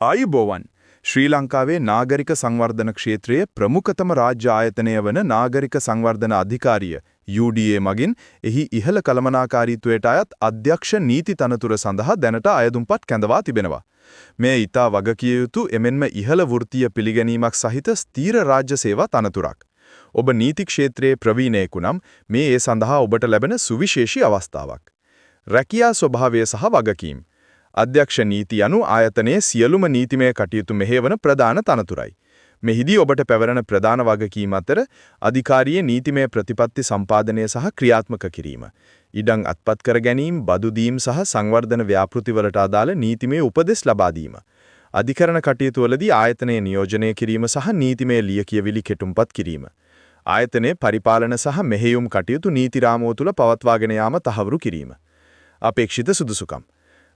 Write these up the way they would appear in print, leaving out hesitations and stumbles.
ආයුබෝවන් ශ්‍රී ලංකාවේ නාගරික සංවර්ධන ක්ෂේත්‍රයේ ප්‍රමුඛතම රාජ්‍ය ආයතනය වන නාගරික සංවර්ධන අධිකාරිය UDA මගින් එහි ඉහළ කළමනාකාරීත්වයට අයත් අධ්‍යක්ෂ නීති තනතුර සඳහා දැනට අයදුම්පත් කැඳවා තිබෙනවා. මේ ඊතා වගකිය යුතු එමෙන්ම ඉහළ වෘත්තීය පිළිගැනීමක් සහිත ස්ථීර රාජ්‍ය සේවා තනතුරක්. ඔබ නීති ක්ෂේත්‍රයේ ප්‍රවීණයෙකු නම් මේ ඒ සඳහා ඔබට ලැබෙන සුවිශේෂී අවස්ථාවක්. රැකියා ස්වභාවය සහ වගකීම් අධ්‍යක්ෂ නීති යනු ආයතනයේ සියලුම නීතිමය කටයුතු මෙහෙවන ප්‍රධාන තනතුරයි. මෙහිදී ඔබට පැවරෙන ප්‍රධාන වගකීම් අතර අධිකාරියේ නීතිමය ප්‍රතිපත්ති සම්පාදනය සහ ක්‍රියාත්මක කිරීම, ඉඩම් අත්පත් කර ගැනීම, බදු දීම සහ සංවර්ධන ව්‍යාපෘතිවලට අදාළ නීතිමය උපදෙස් ලබා දීම, අධිකරණ කටයුතුවලදී ආයතනයේ නියෝජනය කිරීම සහ නීතිමය ලියකියවිලි කෙටුම්පත් කිරීම, ආයතනයේ පරිපාලන සහ මෙහෙයුම් කටයුතු නීති රාමුව තුළ පවත්වාගෙන යාම තහවුරු කිරීම. අපේක්ෂිත සුදුසුකම්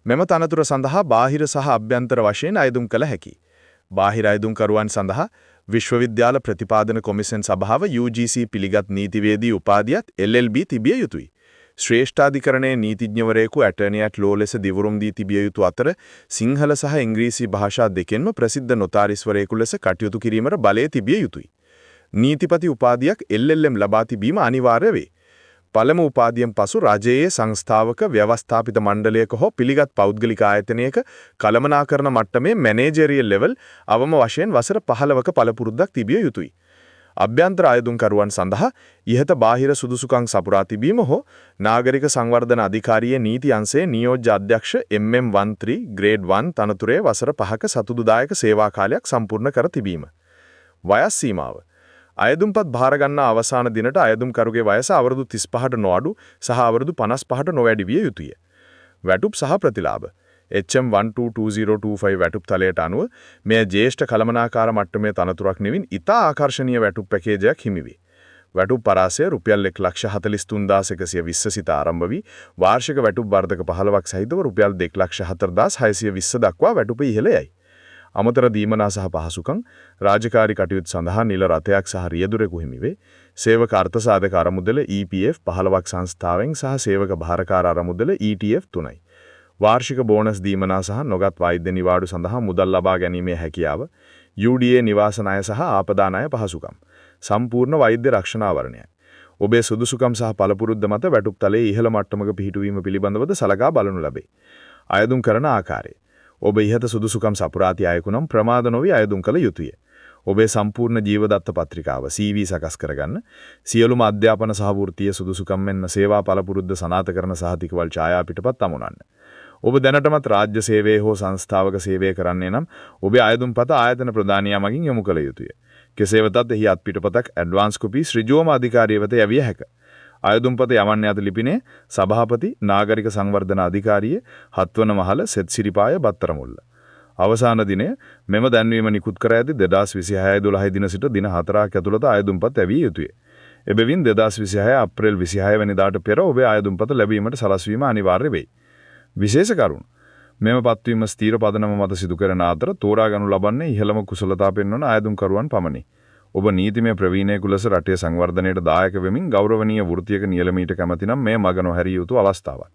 මෙම තනතුර සඳහා බාහිර සහ අභ්‍යන්තර වශයෙන් අයදුම් කළ හැකියි. බාහිර අයදුම්කරුවන් සඳහා විශ්වවිද්‍යාල ප්‍රතිපාදන කොමිෂන් සභාව UGC පිළිගත් නීතිවේදී උපාධියත් LLB තිබිය යුතුයි. ශ්‍රේෂ්ඨාධිකරණයේ නීතිඥවරයෙකු ඇටර්නි ඇට් ලෝ ලෙස දිවුරුම් දී තිබිය යුතු අතර සිංහල සහ ඉංග්‍රීසි භාෂා දෙකෙන්ම ප්‍රසිද්ධ නොතාරිස්වරයෙකු ලෙස කටයුතු කිරීමට බලය තිබිය යුතුයි. නීතිපති උපාධියක් LLM ලබා තිබීම අනිවාර්ය වේ. පළමු උපාධියෙන් පසු රජයේ සංස්ථාවක ව්‍යවස්ථාපිත මණ්ඩලයක හෝ පිළිගත් පෞද්ගලික ආයතනයක කළමනාකරණ මට්ටමේ මැනේජරියල් ලෙවල් අවම වශයෙන් වසර 15ක පළපුරුද්දක් තිබිය යුතුයි. අභ්‍යන්තර අයදුම්කරුවන් සඳහා ඉහත බාහිර සුදුසුකම් සපුරා තිබීම හෝ නාගරික සංවර්ධන අධිකාරියේ නීති අංශයේ නියෝජ්‍ය අධ්‍යක්ෂ MM13 ග්‍රේඩ් 1 තනතුරේ වසර 5ක සතුටුදායක සේවා කාලයක් සම්පූර්ණ කර තිබීම. වයස් සීමාව අයදුම්පත් භාර ගන්නා අවසාන දිනට අයදුම්කරුගේ වයස අවුරුදු 35ට නොඅඩු සහ අවුරුදු 55ට නොවැඩි විය යුතුය. වැටුප් සහ ප්‍රතිලාභ HM122025 වැටුප් තලයට අනුව මෙය ජ්‍යෙෂ්ඨ කළමනාකාර මට්ටමේ තනතුරක් නෙවින් ඉතා ආකර්ශනීය වැටුප් පැකේජයක් හිමි වේ. වැටුප් පරාසය රුපියල් 1,43,120 සිට ආරම්භ වී වාර්ෂික වැටුප් වර්ධක 15ක් සහිතව රුපියල් 2,04,620 දක්වා වැටුප ඉහළ යයි. අමතර දීමනා සහ පහසුකම් රාජකාරී කටයුතු සඳහා නිල රථයක් සහ රියදුරෙකු හිමි වේ. සේවක අර්ථසාධක අරමුදල EPF 15ක් සංස්ථාවෙන් සහ සේවක භාරකාර අරමුදල ETF 3යි. වාර්ෂික බෝනස් දීමනා සහ නොගත් වෛද්‍ය නිවාඩු සඳහා මුදල් ලබා ගැනීමේ හැකියාව, UDA නිවාස ණය සහ ආපදා ණය පහසුකම්, සම්පූර්ණ වෛද්‍ය රක්ෂණ ආවරණයයි. ඔබේ සුදුසුකම් සහ පළපුරුද්ද මත වැටුප් තලයේ ඉහළ මට්ටමක පිහිටුවීම පිළිබඳවද සලකා බලනු ලැබේ. අයදුම් කරන ආකාරය ඔබ ඉහත සුදුසුකම් සපුරාති අයෙකු නම් ප්‍රමාද නොවි අයදුම් කළ යුතුය. ඔබේ සම්පූර්ණ ජීවදත්ත පත්‍රිකාව CV සකස් කරගන්න, සියලුම අධ්‍යාපන සහ වෘත්තීය සුදුසුකම් මෙන්ම සේවා පළපුරුද්ද සනාථ කරන සහතිකවල් ඡායා පිටපත් අමුණන්න. ඔබ දැනටමත් රාජ්‍ය සේවයේ හෝ සංස්ථාවක සේවය කරන්නේ නම් ඔබේ අයදුම්පත ආයතන ප්‍රධානියා මගින් යොමු කළ යුතුය. කෙසේ වෙතත් එහි අත්පිටපතක් ඇඩ්වාන්ස් කොපි ඍජුවම අධිකාරිය වෙත යවිය හැකිය. අයදුම්පත යවන්න යට ලිපිනේ සභාපති නාගරික සංවර්ධන අධිකාරිය 7 වන මහල සෙත් සිරිපාය බත්තරමුල්ල. අවසාන දිනය මෙම දැන්වීම නිකුත් කර ඇති 2026 දින සිට දින 4ක් ඇතුළත අයදුම්පත් ඇවිය යුතුය. එබැවින් 2026 අප්‍රේල් 26 වෙනිදාට පෙර ඔබේ අයදුම්පත ලැබීමට සලස්වීම අනිවාර්ය වෙයි. විශේෂ කරුණු මෙම පත්වීම ස්ථීර පදනම මත සිදු කරන අතර තෝරා ගනු ලබන්නේ ඉහළම කුසලතා පෙන්වන අයදුම්කරුවන් පමණි. ඔබ නීතිමය ප්‍රවීණයෙකු ලෙස රටේ සංවර්ධනයට දායක වෙමින් ගෞරවනීය වෘත්තියක නියැලීමට කැමති නම් මේ මග නොහැරිය යුතු අවස්ථාවක්.